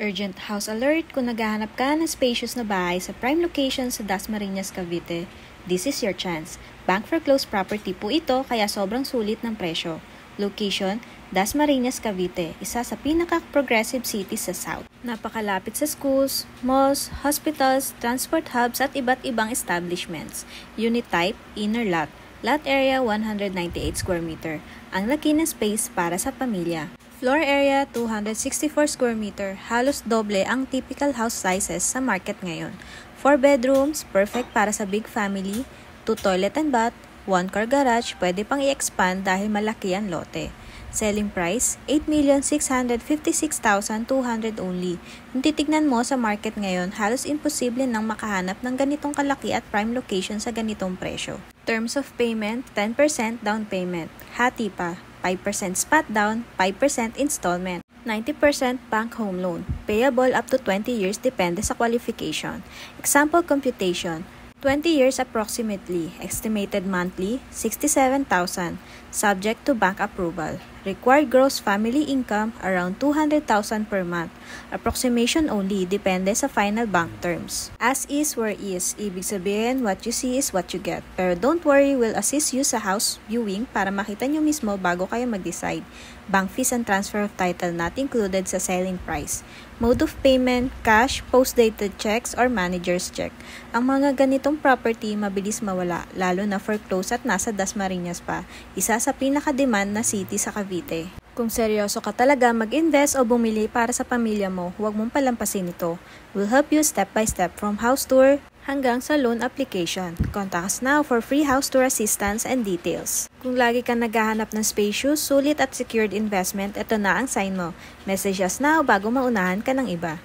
Urgent house alert kung naghahanap ka ng spacious na bahay sa prime location sa Dasmariñas, Cavite. This is your chance. Bank foreclosed property po ito kaya sobrang sulit ng presyo. Location, Dasmariñas, Cavite, isa sa pinaka-progressive cities sa South. Napakalapit sa schools, malls, hospitals, transport hubs at iba't ibang establishments. Unit type, inner lot. Lot area 198 square meter. Ang laki ng space para sa pamilya. Floor area 264 square meter, halos doble ang typical house sizes sa market ngayon. 4 bedrooms, perfect para sa big family, 2 toilet and bath, 1 car garage, pwede pang i-expand dahil malaki ang lote. Selling price, 8,656,200 only. Kung titignan mo sa market ngayon, halos imposible nang makahanap ng ganitong kalaki at prime location sa ganitong presyo. Terms of payment, 10% down payment. Hati pa. 5% spot down, 5% installment, 90% bank home loan, payable up to 20 years depende sa qualification. Example computation, 20 years approximately, estimated monthly, 67,000, subject to bank approval. Required gross family income around 200,000 per month. Approximation only, depende sa final bank terms. As is where is, ibig sabihin what you see is what you get. Pero don't worry, we'll assist you sa house viewing para makita nyo mismo bago kayo mag-decide. Bank fees and transfer of title not included sa selling price. Mode of payment, cash, post-dated checks, or manager's check. Ang mga ganitong property mabilis mawala, lalo na foreclosed at nasa Dasmariñas pa, isa sa pinaka-demand na city sa Cavite. Kung seryoso ka talaga mag-invest o bumili para sa pamilya mo, huwag mong palampasin ito. We'll help you step by step from house tour hanggang sa loan application. Contact us now for free house tour assistance and details. Kung lagi kang naghahanap ng spacious, sulit at secured investment, ito na ang sign mo. Message us now bago maunahan ka ng iba.